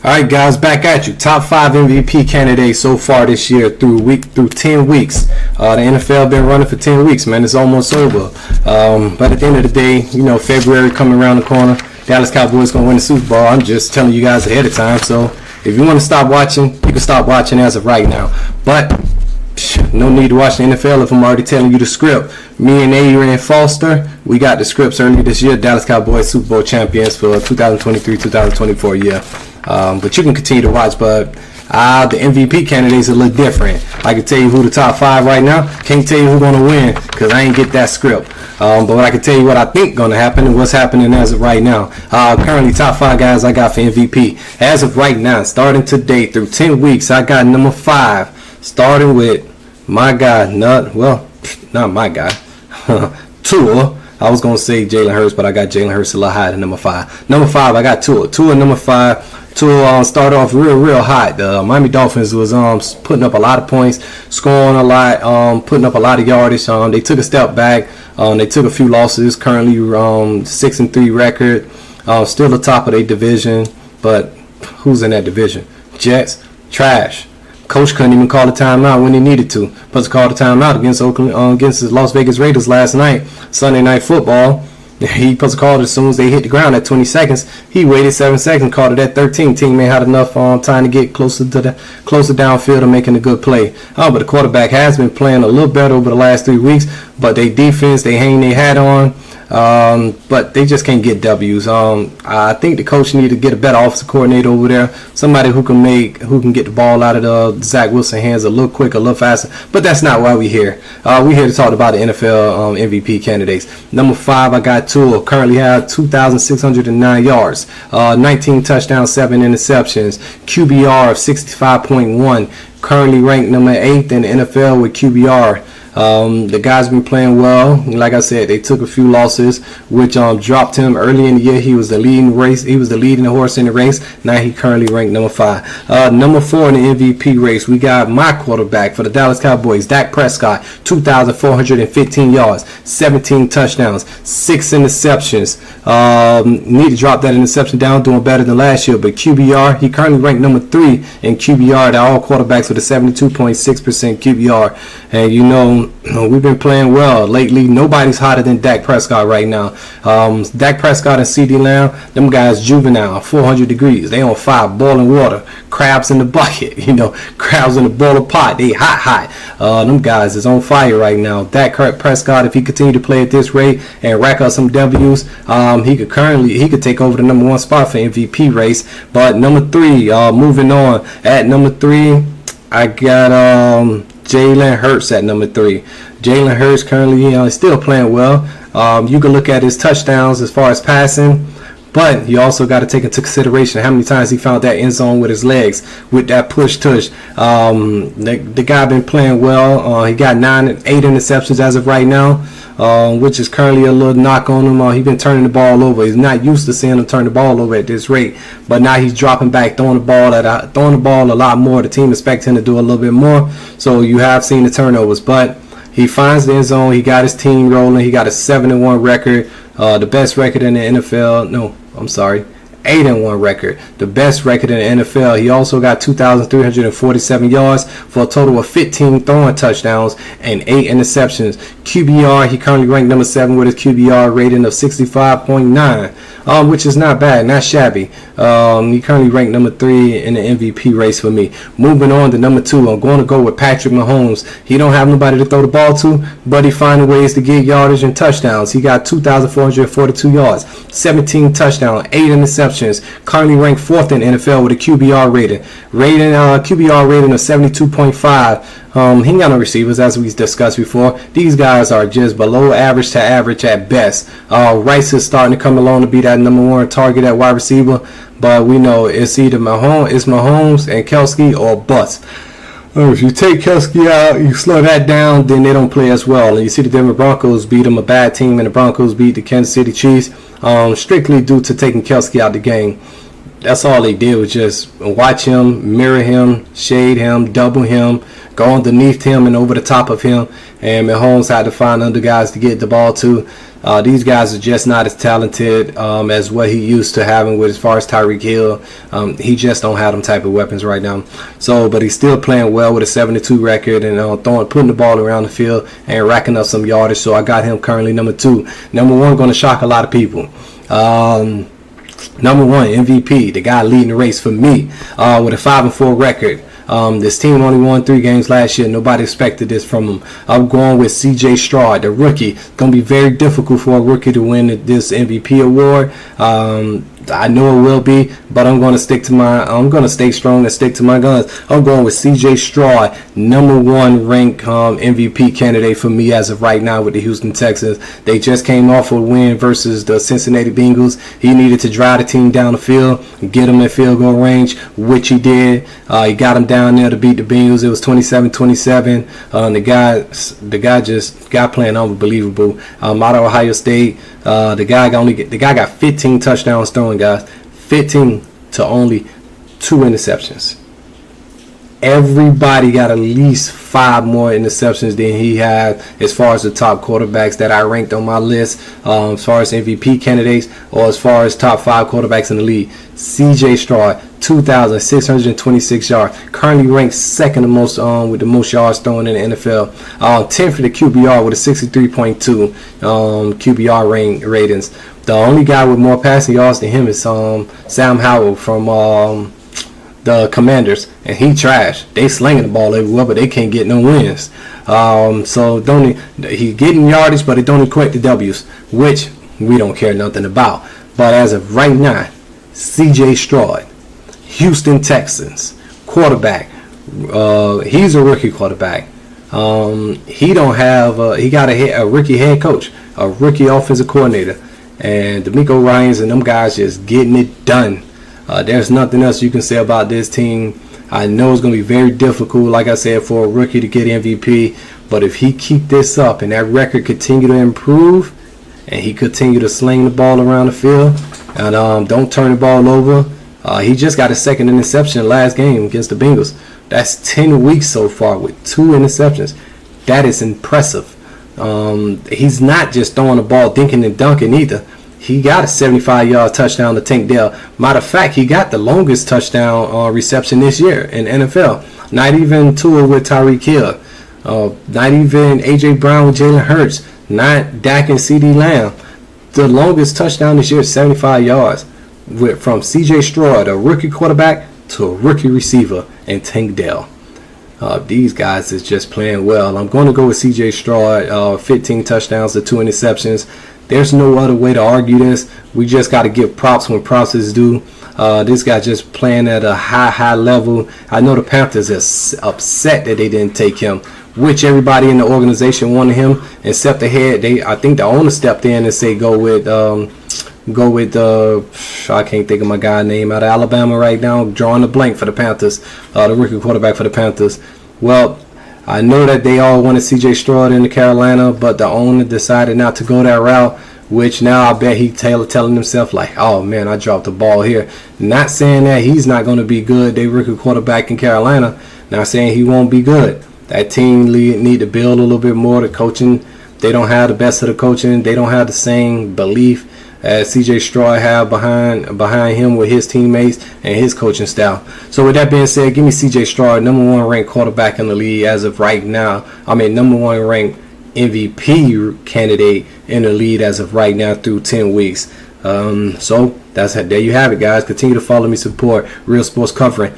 All right, guys, back at you. Top 5 MVP candidates so far this year through 10 weeks. The NFL been running for 10 weeks, man. It's almost over. But at the end of the day, you know, February coming around the corner. Dallas Cowboys going to win the Super Bowl. I'm just telling you guys ahead of time. So if you want to stop watching, you can stop watching as of right now. But no need to watch the NFL if I'm already telling you the script. Me and Adrian Foster, we got the scripts earlier this year. Dallas Cowboys Super Bowl champions for 2023-2024 year. But you can continue to watch. But the MVP candidates are a little different. I can tell you who the top 5 right now. Can't tell you who's going to win because I ain't get that script. But what I can tell you what I think going to happen and what's happening as of right now. Currently, top 5 guys I got for MVP. As of right now, starting today through 10 weeks, I got number 5. Starting with my guy, not my guy, Tua. I was going to say Jalen Hurts, but I got Jalen Hurts a lot higher than number 5. Number 5, I got Tua. Tua number 5. Tua started off real hot. The Miami Dolphins was putting up a lot of points, scoring a lot, putting up a lot of yardage. They took a step back. They took a few losses. Currently 6-3 record. Still the top of their division, but who's in that division? Jets, trash. Coach couldn't even call a timeout when he needed to. Supposed to call the timeout against the Las Vegas Raiders last night, Sunday Night Football. He supposed to call it as soon as they hit the ground at 20 seconds. He waited 7 seconds, called it at 13. Teammate had enough time to get closer downfield and making a good play. But the quarterback has been playing a little better over the last 3 weeks. But their defense, they hang their hat on. But they just can't get W's. I think the coach need to get a better offensive coordinator over there, somebody who can get the ball out of the Zach Wilson hands a little quicker, a little faster. But that's not why we're here. We're here to talk about the NFL MVP candidates. Number 5, I got Tua. Currently have 2,609 yards, 19 touchdowns, 7 interceptions, QBR of 65.1. Currently ranked number 8 in the NFL with QBR. The guy's been playing well. Like I said, they took a few losses, which dropped him early in the year. He was the leading race. He was the leading horse in the race. Now he currently ranked number 5. Number 4 in the MVP race, we got my quarterback for the Dallas Cowboys, Dak Prescott, 2,415 yards, 17 touchdowns, 6 interceptions. Need to drop that interception down, doing better than last year. But QBR, he currently ranked number 3 in QBR. All quarterbacks with a 72.6% QBR. And you know, we've been playing well lately. Nobody's hotter than Dak Prescott right now. Dak Prescott and CeeDee Lamb, them guys juvenile, 400 degrees. They on fire, boiling water, crabs in the bucket, you know, crabs in the boiler pot. They hot. Them guys is on fire right now. Dak Prescott, if he continue to play at this rate and rack up some W's, he could take over the number 1 spot for MVP race. But number 3, moving on. At number 3, I got Jalen Hurts at number 3. Jalen Hurts currently still playing well. You can look at his touchdowns as far as passing, but you also got to take into consideration how many times he found that end zone with his legs, with that push tush. The guy been playing well. He got 8 interceptions as of right now, which is currently a little knock on him. He's been turning the ball over. He's not used to seeing him turn the ball over at this rate, but now he's dropping back, throwing the ball a lot more. The team expects him to do a little bit more, so you have seen the turnovers. But he finds the end zone. He got his team rolling. He got a 7-1 record, the best record in the NFL. No, I'm sorry. 8-1 record, the best record in the NFL. He also got 2,347 yards for a total of 15 throwing touchdowns and 8 interceptions. QBR, he currently ranked number 7 with his QBR rating of 65.9, which is not bad, not shabby. He currently ranked number 3 in the MVP race for me. Moving on to number 2, I'm going to go with Patrick Mahomes. He don't have nobody to throw the ball to, but he finding ways to get yardage and touchdowns. He got 2,442 yards, 17 touchdowns, 8 interceptions. Currently ranked 4th in the NFL with a QBR rating. QBR rating of 72.5. He ain't got no receivers, as we discussed before. These guys are just below average to average at best. Rice is starting to come along to be that number 1 target at wide receiver, but we know it's either Mahomes and Kelsey or bust. If you take Kelsey out, you slow that down, then they don't play as well. And you see the Denver Broncos beat them, a bad team, and the Broncos beat the Kansas City Chiefs, strictly due to taking Kelsey out the game. That's all they did, was just watch him, mirror him, shade him, double him, go underneath him and over the top of him. And Mahomes had to find other guys to get the ball to. These guys are just not as talented as what he used to having with as far as Tyreek Hill. He just don't have them type of weapons right now. So, but he's still playing well with a 72 record and putting the ball around the field and racking up some yardage. So I got him currently number 2. Number 1 going to shock a lot of people. Number 1, MVP, the guy leading the race for me with a 5-4 record. This team only won 3 games last year. Nobody expected this from him. I'm going with CJ Stroud, the rookie. It's going to be very difficult for a rookie to win this MVP award. I know it will be, but I'm going to stay strong and stick to my guns. I'm going with CJ Stroud, number 1 ranked MVP candidate for me as of right now with the Houston Texans. They just came off a win versus the Cincinnati Bengals. He needed to drive the team down the field, get them at field goal range, which he did. He got them down there to beat the Bengals. It was 27-27. The guy just playing unbelievable. Out of Ohio State. The guy got 15 touchdowns thrown, guys. 15 to only 2 interceptions. Everybody got at least 5 more interceptions than he had as far as the top quarterbacks that I ranked on my list, as far as MVP candidates or as far as top 5 quarterbacks in the league. CJ Stroud, 2,626 yards, currently ranked second most with the most yards thrown in the NFL. 10th for the QBR with a 63.2 QBR ratings. The only guy with more passing yards than him is Sam Howell from the Commanders, and he trash. They slinging the ball everywhere, but they can't get no wins. So he getting yardage, but it don't equate to W's, which we don't care nothing about. But as of right now, CJ Stroud, Houston Texans quarterback. He's a rookie quarterback. He got a rookie head coach, a rookie offensive coordinator, and DeMeco Ryans and them guys just getting it done. There's nothing else you can say about this team. I know it's going to be very difficult, like I said, for a rookie to get MVP. But if he keep this up and that record continue to improve, and he continue to sling the ball around the field and don't turn the ball over, he just got a second interception last game against the Bengals. That's 10 weeks so far with 2 interceptions. That is impressive. He's not just throwing the ball dinking and dunking either. He got a 75-yard touchdown to Tank Dell. Matter of fact, he got the longest touchdown reception this year in NFL. Not even Tua with Tyreek Hill. Not even A.J. Brown with Jalen Hurts. Not Dak and C.D. Lamb. The longest touchdown this year is 75 yards. From C.J. Stroud, a rookie quarterback, to a rookie receiver, and Tank Dell. These guys is just playing well. I'm going to go with C.J. Stroud, 15 touchdowns to 2 interceptions. There's no other way to argue this. We just got to give props when props is due. This guy just playing at a high level. I know the Panthers is upset that they didn't take him, which everybody in the organization wanted him, except the head. I think the owner stepped in and said go with I can't think of my guy's name out of Alabama right now. Drawing a blank for the Panthers, the rookie quarterback for the Panthers. Well, I know that they all wanted C.J. Stroud in Carolina, but the owner decided not to go that route, which now I bet he's telling himself like, oh man, I dropped the ball here. Not saying that he's not going to be good. They rookie quarterback in Carolina. Not saying he won't be good. That team need to build a little bit more. The coaching, they don't have the best of the coaching. They don't have the same belief as C.J. Stroud have behind him with his teammates and his coaching style. So with that being said, give me C.J. Stroud, number 1 ranked quarterback in the league as of right now. Number 1 ranked MVP candidate in the league as of right now through 10 weeks. So there you have it, guys. Continue to follow me, support Real Sports Covering.